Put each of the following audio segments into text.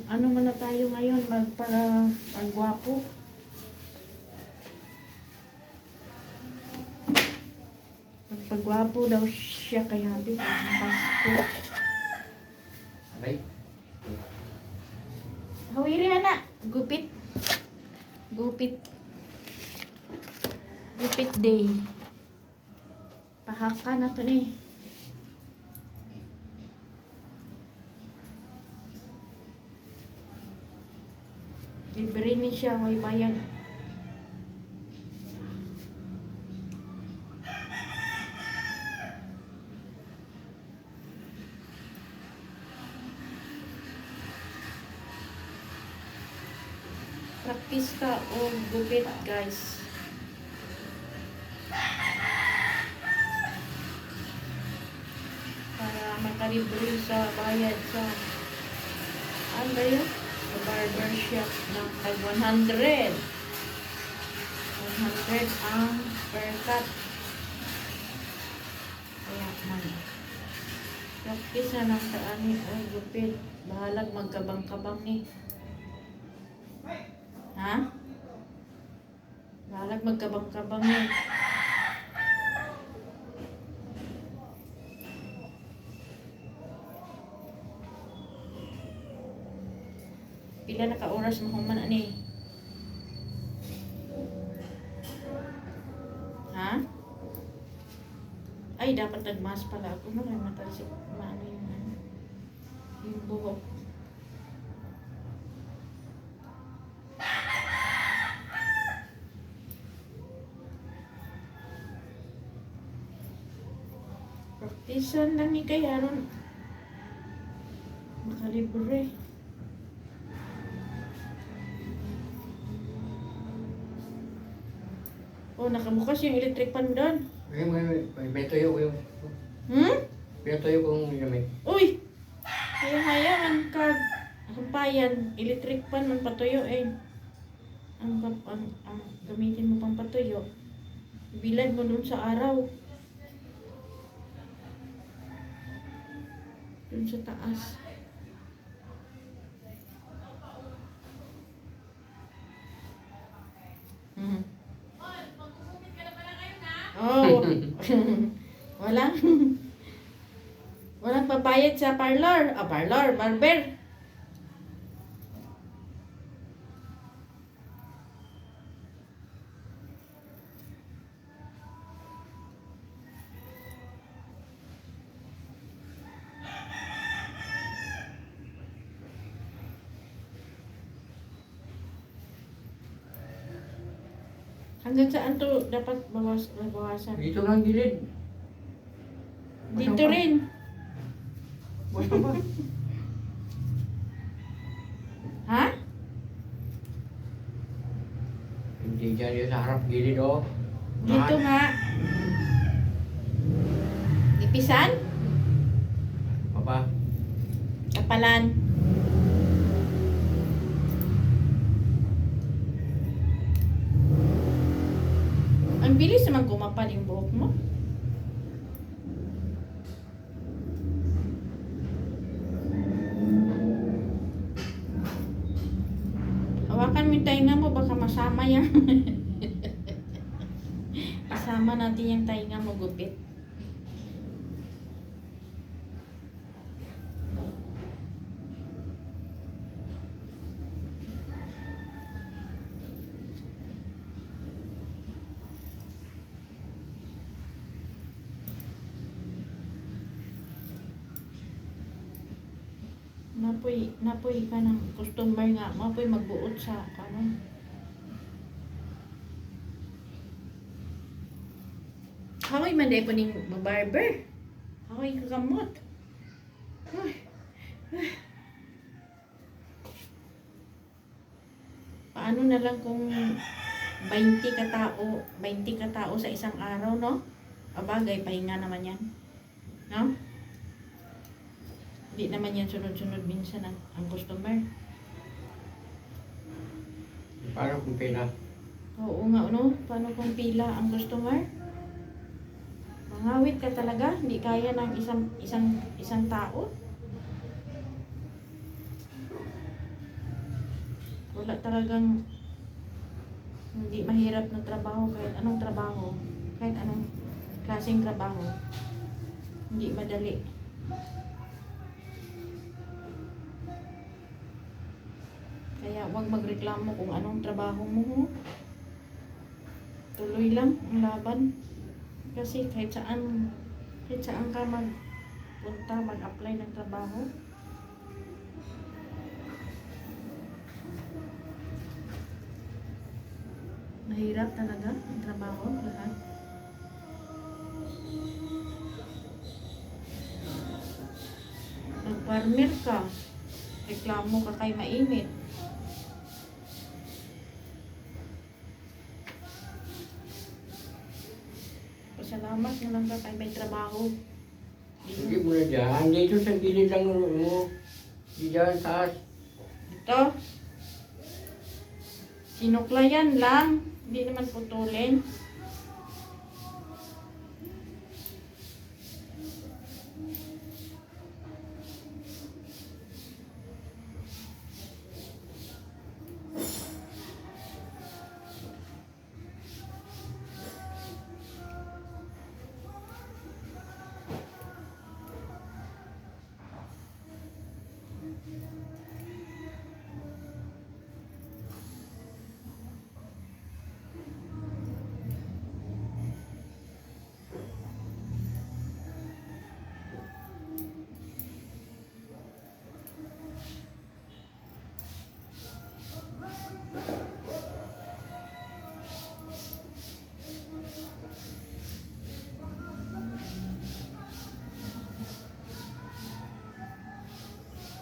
ano muna tayo ngayon, para magwapo. Magpagwapo daw siya kay Happy ang Pasko. Abay. Hawiri na, gupit. Gupit. Gupit day. Pahaka na to ni. Libre ni siya, may bayad. Practice ka o gupit, guys. Para makalibre sa bayad sa ano ba yun? Sa barbershop ng tag 100. 100 ang per cut. Kaya man. Practice na ng taani o gupit. Bahalag magkabang-kabang ni. Ha? Bahalag magkabang-kabang ni. Pila na ka-oras mo human ani? Ha? Ay, dapat nagmas pala ako. No, matalsik. Maano yung ano? Yung buhok. Praktisan lang ni kay aron makalibre. Oh, nakabukas yung electric fan doon. May tuyo ko yung... May tuyo kong gamit. Uy! Kaya man ka hampayan, electric fan man patuyo eh. Ang gamitin mo pang patuyo. Bilad mo dun sa araw. Dun sa taas. Oh. Walang papayad sa parlor. Parlor, barber. Hanggang saan to dapat bawasan? Dito lang gilid. Dito rin. Basta ba? Ha? Hindi dyan yun sa harap gilid oh. Dito nga. Ipisan? Papa. Kapalan. Ang bilis naman gumapal yung buhok mo. Hawakan mo yung tainga mo, baka masama yan. Isama natin yung tainga mo, gupit. Napoy ka ng customer nga, mapoy magbuot sa kanon. Haway man day po ning barber. Haway kakamot. Paano na lang kung 20 katao sa isang araw, no? Abagay, pahinga naman yan. No? Hindi naman yan sunod-sunod minsan ang customer. Paano kung pila? Oo nga, no? Paano kung pila ang customer? Mangawit ka talaga, hindi kaya ng isang tao. Wala talagang hindi mahirap na trabaho kahit anong trabaho. Kahit anong klaseng trabaho. Hindi madali. Kaya huwag magreklamo kung anong trabaho mo. Tuloy lang ang laban. Kasi kahit saan ka magpunta, mag-apply ng trabaho. Mahirap talaga ang trabaho, lahat. Nag-farmer ka, reklamo ka kay mainit. Pasalamat na lang ka kay may trabaho. Sige mo na dyan. Dito sa gilid lang mo. Di dyan, taas. Ito. Sinuklayan lang. Hindi naman putulin.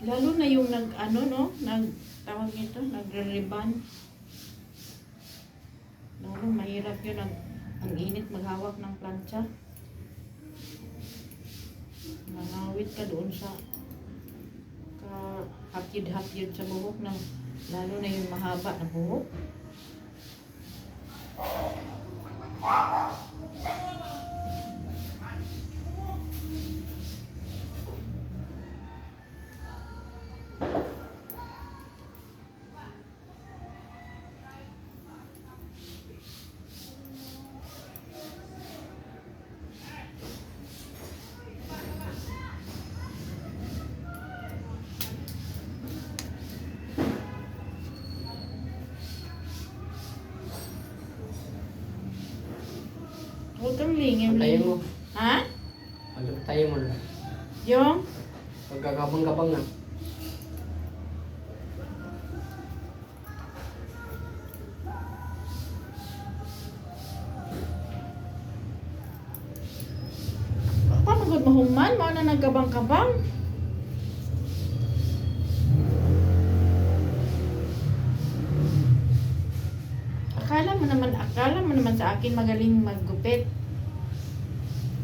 Lalo na yung tawag nito, nagre-ribbon. Lalo mahirap yun, ang init maghawak ng plancha. Nangawit ka doon sa hapyid-hapyid sa buhok lalo na yung mahaba na buhok. Huwag kang lingim. Patayin mo. Ha? Patayin mo na. Yung? Pagkakabang-kabang na. Paano gud mahuman? Mao na nagkabang-kabang. Akala mo naman sa akin magaling maggupit.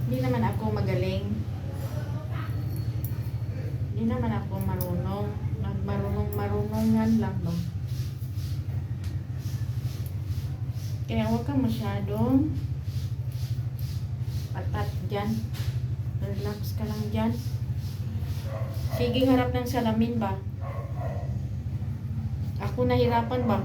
Hindi naman ako magaling. Hindi naman ako marunong. Marunongan lang ba? Kaya huwag kang masyadong patat dyan. Relax ka lang dyan. Sige, harap ng salamin ba? Ako nahirapan ba?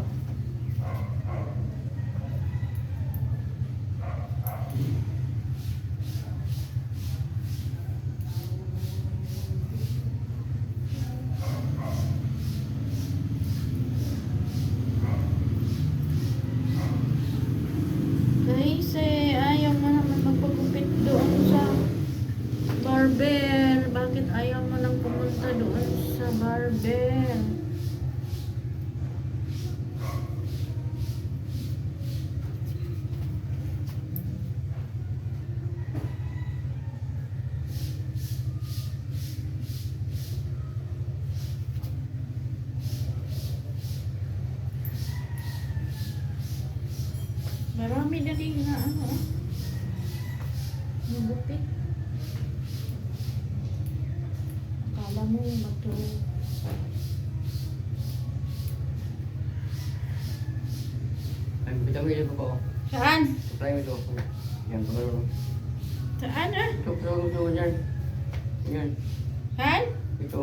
Kasi ayaw mo naman magpagupit doon sa barber. Bakit ayaw mo nang pumunta doon sa barber? Marami na din na nagupit. Akala mo matulog. Ay, kita mo ilip ko. Saan? Supply mo ito. Yan, pagkaro. Saan Ito, pagkaro mo ito dyan. Yan, Saan? ito.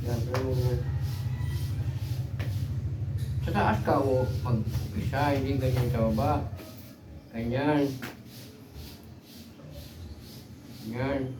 Yan, pagkaro mo dyan. Sa taas ka o mag-isa, hindi ganyan sa baba. Ganyan. Ganyan.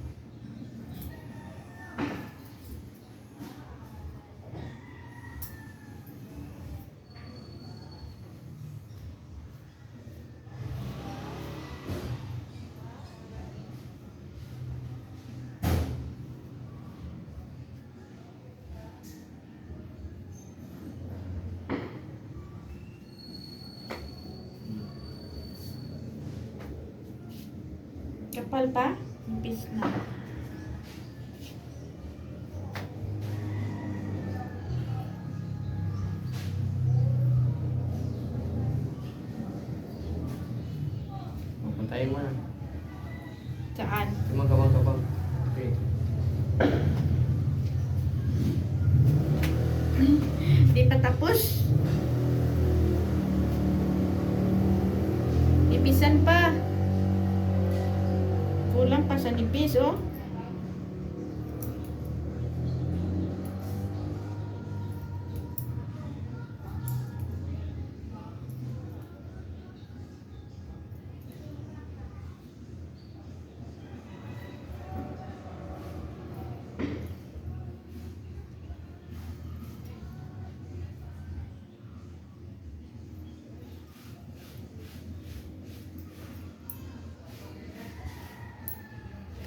Kapal pa? Nipis na. Papuntayin mo na. Saan? Kabang. Okay. Di pa tapos? Nipisan pa. Kulang pa sa nipis, oh.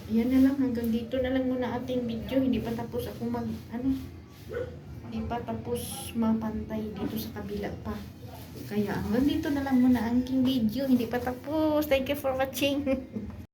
Yan na lang, hanggang dito na lang muna ating video. Hindi pa tapos ako hindi pa tapos mapantay dito sa kabila pa. Kaya hanggang dito na lang muna ang aking video. Hindi pa tapos. Thank you for watching.